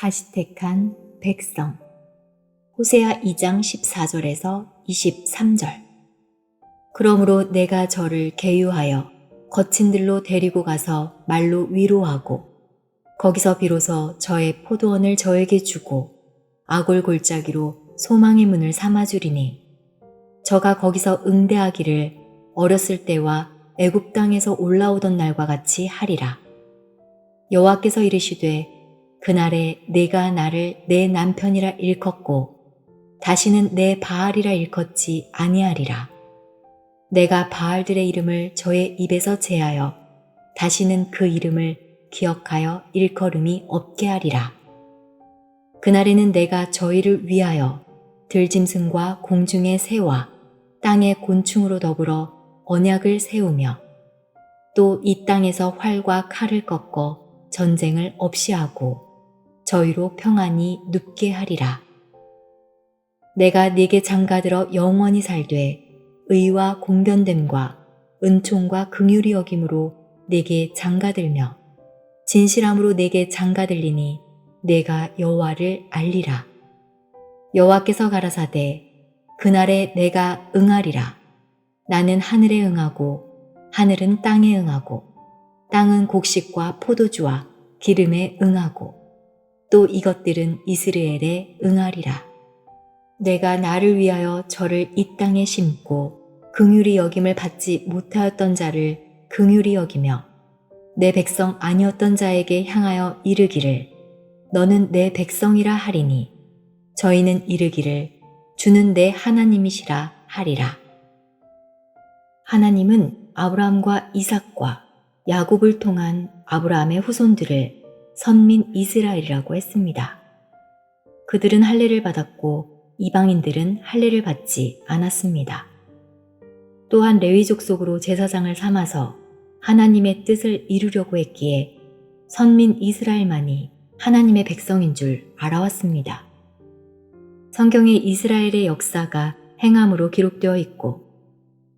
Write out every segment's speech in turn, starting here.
다시 택한 백성. 호세아 2장 14절에서 23절. 그러므로 내가 저를 계유하여 거친 들로 데리고 가서 말로 위로하고 거기서 비로소 저의 포도원을 저에게 주고 아골 골짜기로 소망의 문을 삼아주리니 저가 거기서 응대하기를 어렸을 때와 애굽 땅에서 올라오던 날과 같이 하리라. 여호와께서 이르시되 그날에 내가 나를 내 남편이라 일컫고 다시는 내 바알이라 일컫지 아니하리라. 내가 바알들의 이름을 저의 입에서 제하여 다시는 그 이름을 기억하여 일컬음이 없게 하리라. 그날에는 내가 저희를 위하여 들짐승과 공중의 새와 땅의 곤충으로 더불어 언약을 세우며 또 이 땅에서 활과 칼을 꺾어 전쟁을 없이 하고 저희로 평안히 눕게 하리라. 내가 네게 장가들어 영원히 살되 의와 공변됨과 은총과 긍휼히 여김으로 네게 장가들며 진실함으로 네게 장가들리니 내가 여호와를 알리라. 여호와께서 가라사대 그날에 내가 응하리라. 나는 하늘에 응하고 하늘은 땅에 응하고 땅은 곡식과 포도주와 기름에 응하고 또 이것들은 이스라엘에 응하리라. 내가 나를 위하여 저를 이 땅에 심고 긍휼히 여김을 받지 못하였던 자를 긍휼히 여기며 내 백성 아니었던 자에게 향하여 이르기를 너는 내 백성이라 하리니 저희는 이르기를 주는 내 하나님이시라 하리라. 하나님은 아브라함과 이삭과 야곱을 통한 아브라함의 후손들을 선민 이스라엘이라고 했습니다. 그들은 할례를 받았고 이방인들은 할례를 받지 않았습니다. 또한 레위 족속으로 제사장을 삼아서 하나님의 뜻을 이루려고 했기에 선민 이스라엘만이 하나님의 백성인 줄 알아왔습니다. 성경에 이스라엘의 역사가 행함으로 기록되어 있고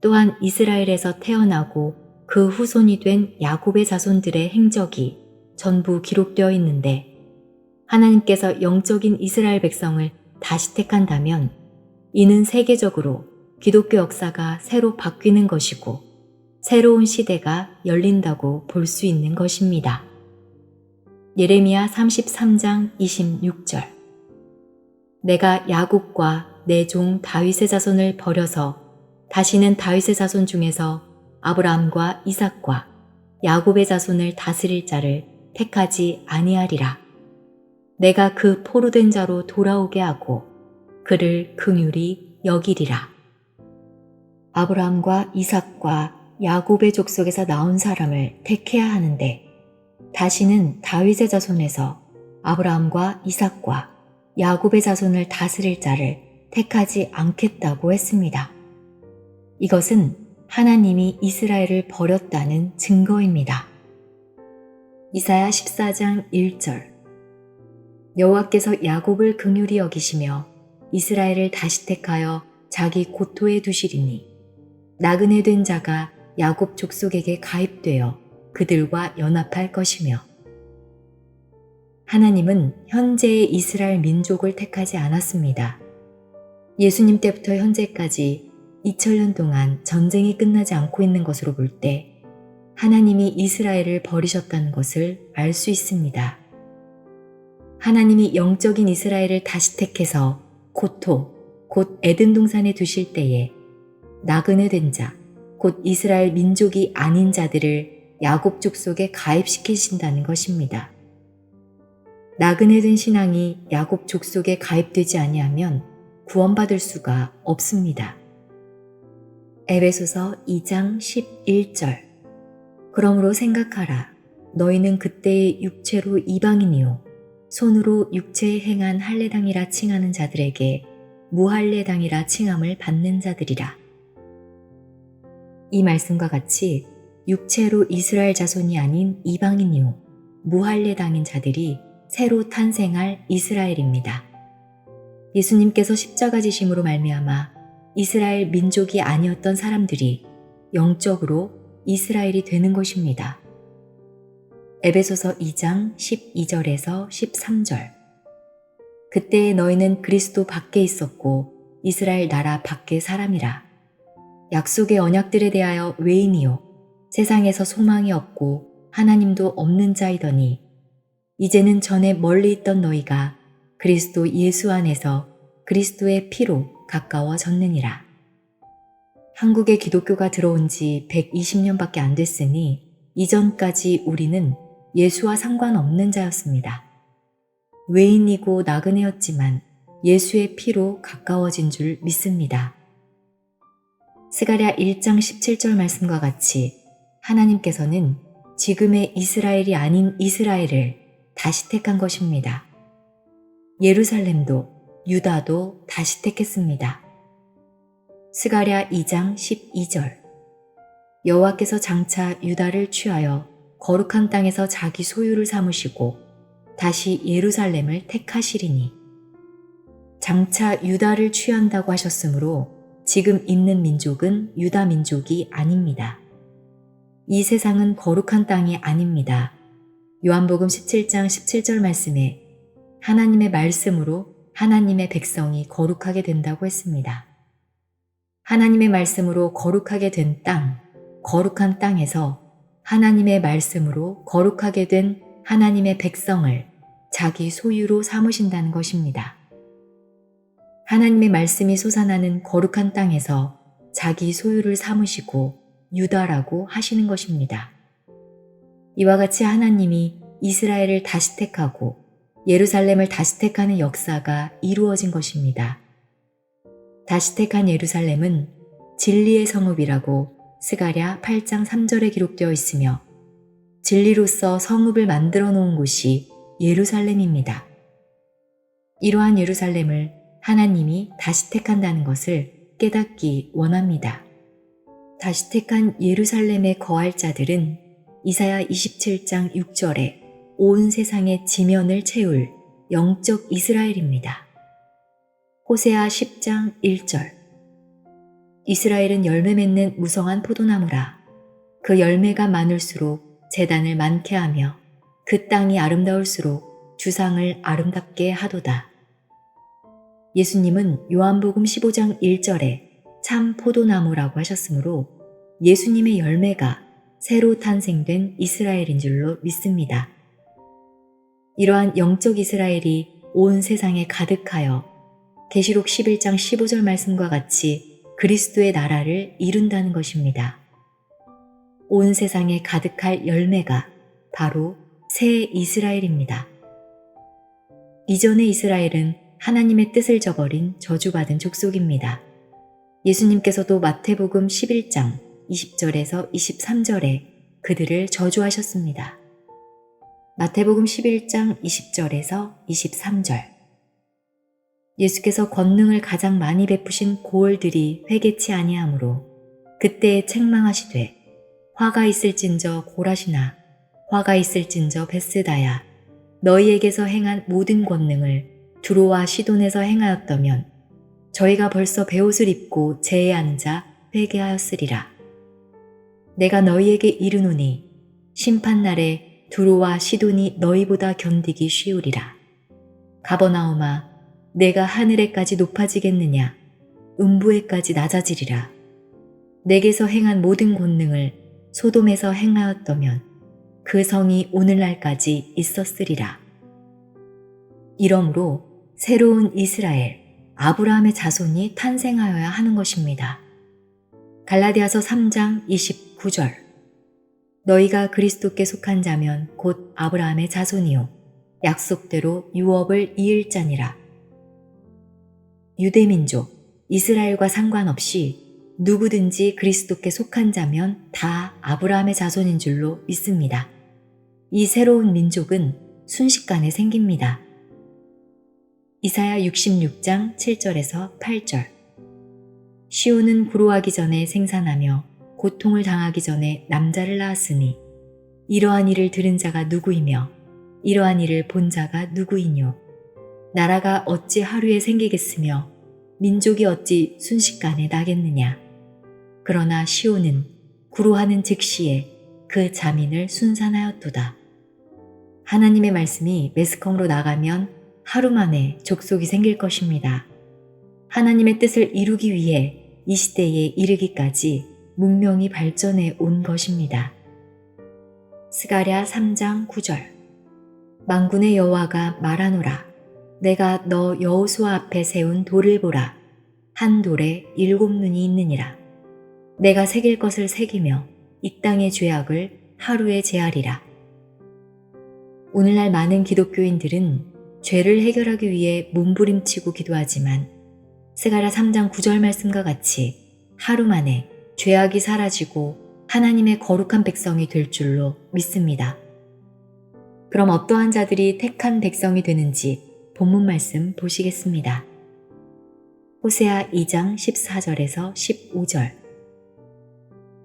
또한 이스라엘에서 태어나고 그 후손이 된 야곱의 자손들의 행적이 전부 기록되어 있는데 하나님께서 영적인 이스라엘 백성을 다시 택한다면 이는 세계적으로 기독교 역사가 새로 바뀌는 것이고 새로운 시대가 열린다고 볼 수 있는 것입니다. 예레미야 33장 26절. 내가 야곱과 내 종 다윗의 자손을 버려서 다시는 다윗의 자손 중에서 아브라함과 이삭과 야곱의 자손을 다스릴 자를 택하지 아니하리라. 내가 그 포로된 자로 돌아오게 하고 그를 긍휼히 여기리라. 아브라함과 이삭과 야곱의 족속에서 나온 사람을 택해야 하는데 다시는 다윗의 자손에서 아브라함과 이삭과 야곱의 자손을 다스릴 자를 택하지 않겠다고 했습니다. 이것은 하나님이 이스라엘을 버렸다는 증거입니다. 이사야 14장 1절. 여호와께서 야곱을 긍휼히 여기시며 이스라엘을 다시 택하여 자기 고토에 두시리니 나그네 된 자가 야곱 족속에게 가입되어 그들과 연합할 것이며 하나님은 현재의 이스라엘 민족을 택하지 않았습니다. 예수님 때부터 현재까지 2000년 동안 전쟁이 끝나지 않고 있는 것으로 볼 때 하나님이 이스라엘을 버리셨다는 것을 알 수 있습니다. 하나님이 영적인 이스라엘을 다시 택해서 고토, 곧 에덴 동산에 두실 때에 나그네 된 자, 곧 이스라엘 민족이 아닌 자들을 야곱 족속에 가입시키신다는 것입니다. 나그네 된 신앙이 야곱 족속에 가입되지 아니하면 구원받을 수가 없습니다. 에베소서 2장 11절. 그러므로 생각하라. 너희는 그때의 육체로 이방인이요 손으로 육체에 행한 할례당이라 칭하는 자들에게 무할례당이라 칭함을 받는 자들이라. 이 말씀과 같이 육체로 이스라엘 자손이 아닌 이방인이요 무할례당인 자들이 새로 탄생할 이스라엘입니다. 예수님께서 십자가 지심으로 말미암아 이스라엘 민족이 아니었던 사람들이 영적으로 이스라엘이 되는 것입니다. 에베소서 2장 12절에서 13절. 그때에 너희는 그리스도 밖에 있었고 이스라엘 나라 밖의 사람이라. 약속의 언약들에 대하여 외인이요 세상에서 소망이 없고 하나님도 없는 자이더니 이제는 전에 멀리 있던 너희가 그리스도 예수 안에서 그리스도의 피로 가까워졌느니라. 한국에 기독교가 들어온 지 120년밖에 안 됐으니 이전까지 우리는 예수와 상관없는 자였습니다. 외인이고 나그네였지만 예수의 피로 가까워진 줄 믿습니다. 스가랴 1장 17절 말씀과 같이 하나님께서는 지금의 이스라엘이 아닌 이스라엘을 다시 택한 것입니다. 예루살렘도 유다도 다시 택했습니다. 스가랴 2장 12절 여호와께서 장차 유다를 취하여 거룩한 땅에서 자기 소유를 삼으시고 다시 예루살렘을 택하시리니 장차 유다를 취한다고 하셨으므로 지금 있는 민족은 유다 민족이 아닙니다. 이 세상은 거룩한 땅이 아닙니다. 요한복음 17장 17절 말씀에 하나님의 말씀으로 하나님의 백성이 거룩하게 된다고 했습니다. 하나님의 말씀으로 거룩하게 된 땅, 거룩한 땅에서 하나님의 말씀으로 거룩하게 된 하나님의 백성을 자기 소유로 삼으신다는 것입니다. 하나님의 말씀이 솟아나는 거룩한 땅에서 자기 소유를 삼으시고 유다라고 하시는 것입니다. 이와 같이 하나님이 이스라엘을 다시 택하고 예루살렘을 다시 택하는 역사가 이루어진 것입니다. 다시 택한 예루살렘은 진리의 성읍이라고 스가랴 8장 3절에 기록되어 있으며 진리로서 성읍을 만들어 놓은 곳이 예루살렘입니다. 이러한 예루살렘을 하나님이 다시 택한다는 것을 깨닫기 원합니다. 다시 택한 예루살렘에 거할 자들은 이사야 27장 6절에 온 세상의 지면을 채울 영적 이스라엘입니다. 호세아 10장 1절 이스라엘은 열매 맺는 무성한 포도나무라. 그 열매가 많을수록 제단을 많게 하며 그 땅이 아름다울수록 주상을 아름답게 하도다. 예수님은 요한복음 15장 1절에 참 포도나무라고 하셨으므로 예수님의 열매가 새로 탄생된 이스라엘인 줄로 믿습니다. 이러한 영적 이스라엘이 온 세상에 가득하여 계시록 11장 15절 말씀과 같이 그리스도의 나라를 이룬다는 것입니다. 온 세상에 가득할 열매가 바로 새 이스라엘입니다. 이전의 이스라엘은 하나님의 뜻을 저버린 저주받은 족속입니다. 예수님께서도 마태복음 11장 20절에서 23절에 그들을 저주하셨습니다. 마태복음 11장 20절에서 23절 예수께서 권능을 가장 많이 베푸신 고을들이 회개치 아니하므로 그때에 책망하시되 화가 있을진저 고라시나 화가 있을진저 베스다야 너희에게서 행한 모든 권능을 두로와 시돈에서 행하였다면 저희가 벌써 베옷을 입고 제에 앉아 회개하였으리라. 내가 너희에게 이르노니 심판날에 두로와 시돈이 너희보다 견디기 쉬우리라. 가버나움아 내가 하늘에까지 높아지겠느냐 음부에까지 낮아지리라. 내게서 행한 모든 권능을 소돔에서 행하였다면 그 성이 오늘날까지 있었으리라. 이러므로 새로운 이스라엘, 아브라함의 자손이 탄생하여야 하는 것입니다. 갈라디아서 3장 29절 너희가 그리스도께 속한 자면 곧 아브라함의 자손이요 약속대로 유업을 이을 자니라. 유대민족, 이스라엘과 상관없이 누구든지 그리스도께 속한 자면 다 아브라함의 자손인 줄로 믿습니다. 이 새로운 민족은 순식간에 생깁니다. 이사야 66장 7절에서 8절 시온은 불효하기 전에 생산하며 고통을 당하기 전에 남자를 낳았으니 이러한 일을 들은 자가 누구이며 이러한 일을 본 자가 누구이뇨. 나라가 어찌 하루에 생기겠으며 민족이 어찌 순식간에 나겠느냐. 그러나 시온은 구로하는 즉시에 그 자민을 순산하였도다. 하나님의 말씀이 매스컴으로 나가면 하루 만에 족속이 생길 것입니다. 하나님의 뜻을 이루기 위해 이 시대에 이르기까지 문명이 발전해 온 것입니다. 스가랴 3장 9절. 만군의 여호와가 말하노라. 내가 너 여호수아 앞에 세운 돌을 보라. 한 돌에 7눈이 있느니라. 내가 새길 것을 새기며 이 땅의 죄악을 하루에 제하리라. 오늘날 많은 기독교인들은 죄를 해결하기 위해 몸부림치고 기도하지만 스가랴 3장 9절 말씀과 같이 하루 만에 죄악이 사라지고 하나님의 거룩한 백성이 될 줄로 믿습니다. 그럼 어떠한 자들이 택한 백성이 되는지 본문 말씀 보시겠습니다. 호세아 2장 14절에서 15절.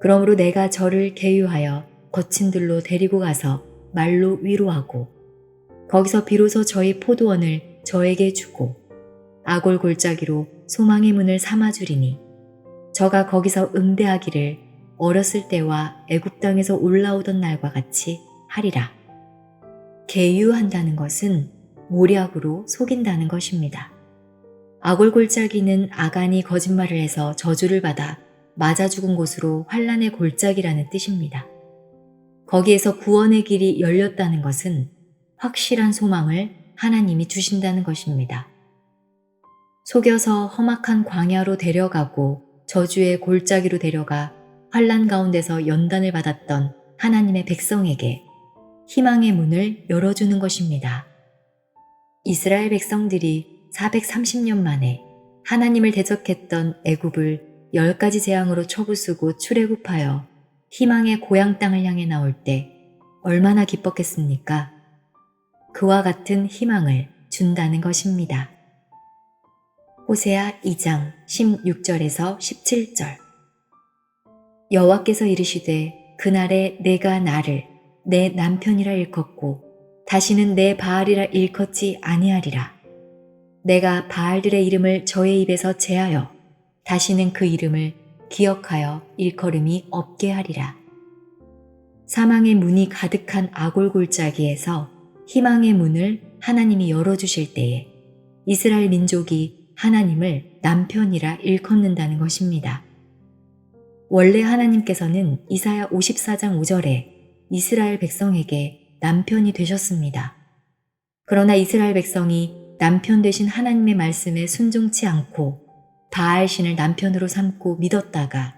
그러므로 내가 저를 계유하여 거친 들로 데리고 가서 말로 위로하고 거기서 비로소 저희 포도원을 저에게 주고 아골 골짜기로 소망의 문을 삼아주리니 저가 거기서 응대하기를 어렸을 때와 애굽 땅에서 올라오던 날과 같이 하리라. 계유한다는 것은 모략으로 속인다는 것입니다. 아골 골짜기는 아간이 거짓말을 해서 저주를 받아 맞아 죽은 곳으로 환란의 골짜기라는 뜻입니다. 거기에서 구원의 길이 열렸다는 것은 확실한 소망을 하나님이 주신다는 것입니다. 속여서 험악한 광야로 데려가고 저주의 골짜기로 데려가 환란 가운데서 연단을 받았던 하나님의 백성에게 희망의 문을 열어주는 것입니다. 이스라엘 백성들이 430년 만에 하나님을 대적했던 애굽을 10가지 재앙으로 쳐부수고 출애굽하여 희망의 고향 땅을 향해 나올 때 얼마나 기뻤겠습니까? 그와 같은 희망을 준다는 것입니다. 호세아 2장 16절에서 17절. 여호와께서 이르시되 그날에 내가 나를 내 남편이라 일컫고 다시는 내 바알이라 일컫지 아니하리라. 내가 바알들의 이름을 저의 입에서 제하여 다시는 그 이름을 기억하여 일컬음이 없게 하리라. 사망의 문이 가득한 아골 골짜기에서 희망의 문을 하나님이 열어주실 때에 이스라엘 민족이 하나님을 남편이라 일컫는다는 것입니다. 원래 하나님께서는 이사야 54장 5절에 이스라엘 백성에게 남편이 되셨습니다. 그러나 이스라엘 백성이 남편 되신 하나님의 말씀에 순종치 않고 바알신을 남편으로 삼고 믿었다가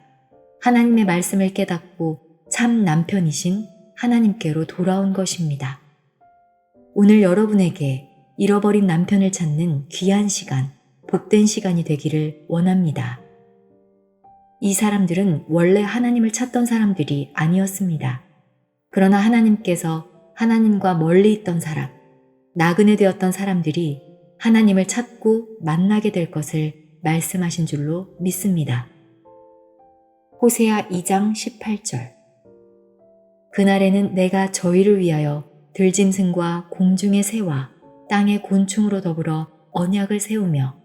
하나님의 말씀을 깨닫고 참 남편이신 하나님께로 돌아온 것입니다. 오늘 여러분에게 잃어버린 남편을 찾는 귀한 시간, 복된 시간이 되기를 원합니다. 이 사람들은 원래 하나님을 찾던 사람들이 아니었습니다. 그러나 하나님께서 하나님과 멀리 있던 사람, 나그네 되었던 사람들이 하나님을 찾고 만나게 될 것을 말씀하신 줄로 믿습니다. 호세아 2장 18절. 그날에는 내가 저희를 위하여 들짐승과 공중의 새와 땅의 곤충으로 더불어 언약을 세우며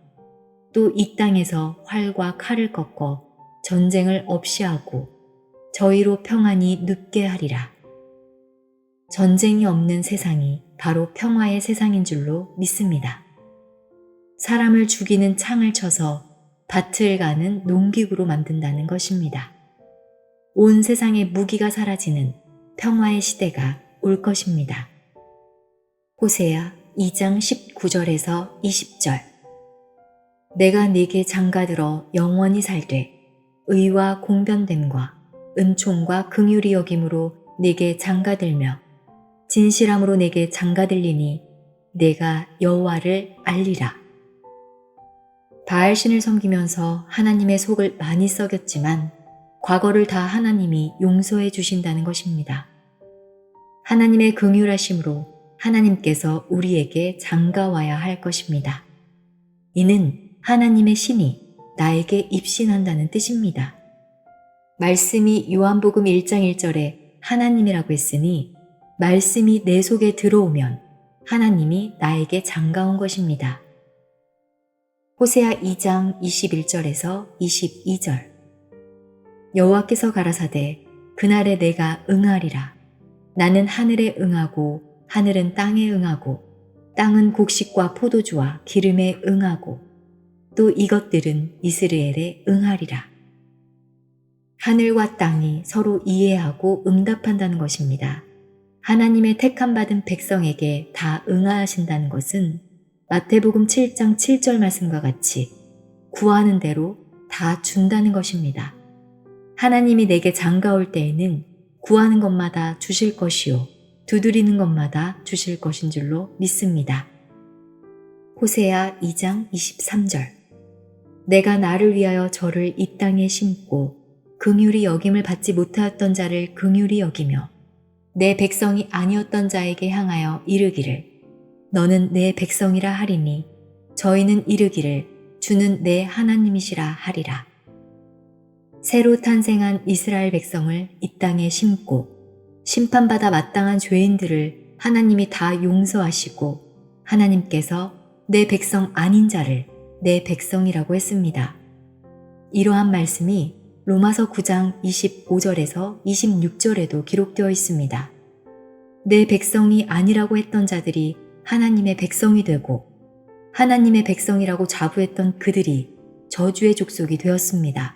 또 이 땅에서 활과 칼을 꺾어 전쟁을 없이 하고 저희로 평안히 눕게 하리라. 전쟁이 없는 세상이 바로 평화의 세상인 줄로 믿습니다. 사람을 죽이는 창을 쳐서 밭을 가는 농기구로 만든다는 것입니다. 온 세상의 무기가 사라지는 평화의 시대가 올 것입니다. 호세아 2장 19절에서 20절. 내가 네게 장가들어 영원히 살되 의와 공변됨과 은총과 긍휼히 여김으로 네게 장가들며 진실함으로 네게 장가들리니 내가 여호와를 알리라. 바알신을 섬기면서 하나님의 속을 많이 썩였지만 과거를 다 하나님이 용서해 주신다는 것입니다. 하나님의 긍휼하심으로 하나님께서 우리에게 장가와야 할 것입니다. 이는 하나님의 신이 나에게 입신한다는 뜻입니다. 말씀이 요한복음 1장 1절에 하나님이라고 했으니 말씀이 내 속에 들어오면 하나님이 나에게 장가온 것입니다. 호세아 2장 21절에서 22절. 여호와께서 가라사대 그날에 내가 응하리라. 나는 하늘에 응하고 하늘은 땅에 응하고 땅은 곡식과 포도주와 기름에 응하고 또 이것들은 이스라엘에 응하리라. 하늘과 땅이 서로 이해하고 응답한다는 것입니다. 하나님의 택함받은 백성에게 다 응하하신다는 것은 마태복음 7장 7절 말씀과 같이 구하는 대로 다 준다는 것입니다. 하나님이 내게 장가올 때에는 구하는 것마다 주실 것이요 두드리는 것마다 주실 것인 줄로 믿습니다. 호세아 2장 23절 내가 나를 위하여 저를 이 땅에 심고 긍휼히 여김을 받지 못하였던 자를 긍휼히 여기며 내 백성이 아니었던 자에게 향하여 이르기를 너는 내 백성이라 하리니 저희는 이르기를 주는 내 하나님이시라 하리라. 새로 탄생한 이스라엘 백성을 이 땅에 심고 심판받아 마땅한 죄인들을 하나님이 다 용서하시고 하나님께서 내 백성 아닌 자를 내 백성이라고 했습니다. 이러한 말씀이 로마서 9장 25절에서 26절에도 기록되어 있습니다. 내 백성이 아니라고 했던 자들이 하나님의 백성이 되고 하나님의 백성이라고 자부했던 그들이 저주의 족속이 되었습니다.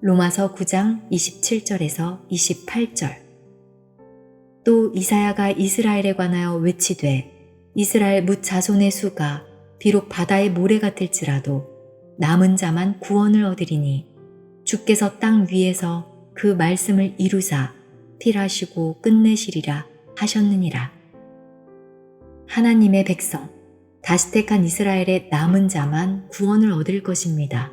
로마서 9장 27절에서 28절 또 이사야가 이스라엘에 관하여 외치되 이스라엘 뭇 자손의 수가 비록 바다의 모래 같을지라도 남은 자만 구원을 얻으리니 주께서 땅 위에서 그 말씀을 이루사 필하시고 끝내시리라 하셨느니라. 하나님의 백성, 다시 택한 이스라엘의 남은 자만 구원을 얻을 것입니다.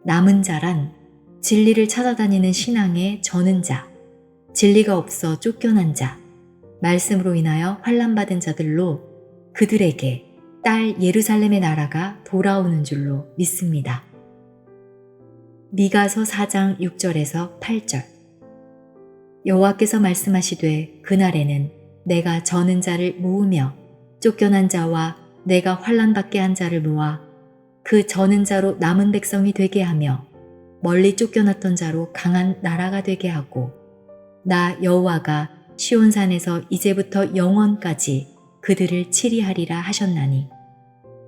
남은 자란 진리를 찾아다니는 신앙의 저는 자, 진리가 없어 쫓겨난 자, 말씀으로 인하여 환난받은 자들로 그들에게 딸 예루살렘의 나라가 돌아오는 줄로 믿습니다. 미가서 4장 6절에서 8절 여호와께서 말씀하시되 그날에는 내가 저는 자를 모으며 쫓겨난 자와 내가 환난받게 한 자를 모아 그 저는 자로 남은 백성이 되게 하며 멀리 쫓겨났던 자로 강한 나라가 되게 하고 나 여호와가 시온산에서 이제부터 영원까지 그들을 치리하리라 하셨나니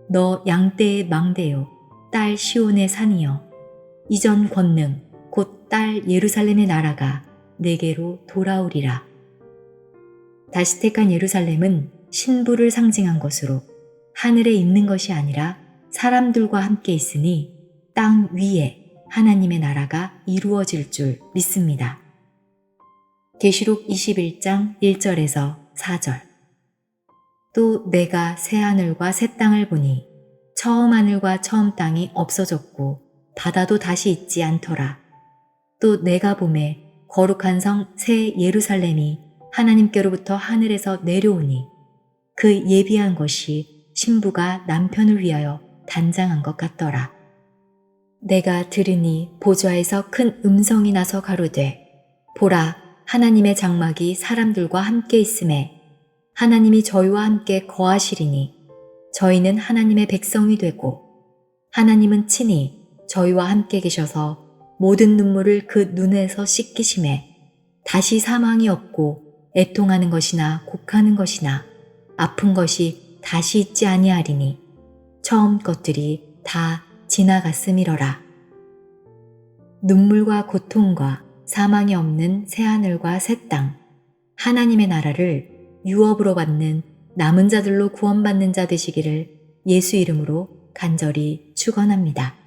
너 양떼의 망대요 딸 시온의 산이여 이전 권능 곧 딸 예루살렘의 나라가 내게로 돌아오리라. 다시 택한 예루살렘은 신부를 상징한 것으로 하늘에 있는 것이 아니라 사람들과 함께 있으니 땅 위에 하나님의 나라가 이루어질 줄 믿습니다. 계시록 21장 1절에서 4절 또 내가 새 하늘과 새 땅을 보니 처음 하늘과 처음 땅이 없어졌고 바다도 다시 있지 않더라. 또 내가 보매 거룩한 성 새 예루살렘이 하나님께로부터 하늘에서 내려오니 그 예비한 것이 신부가 남편을 위하여 단장한 것 같더라. 내가 들으니 보좌에서 큰 음성이 나서 가로되 보라 하나님의 장막이 사람들과 함께 있음에 하나님이 저희와 함께 거하시리니 저희는 하나님의 백성이 되고 하나님은 친히 저희와 함께 계셔서 모든 눈물을 그 눈에서 씻기심에 다시 사망이 없고 애통하는 것이나 곡하는 것이나 아픈 것이 다시 있지 아니하리니 처음 것들이 다 지나갔음이러라. 눈물과 고통과 사망이 없는 새하늘과 새 땅, 하나님의 나라를 유업으로 받는 남은 자들로 구원받는 자 되시기를 예수 이름으로 간절히 축원합니다.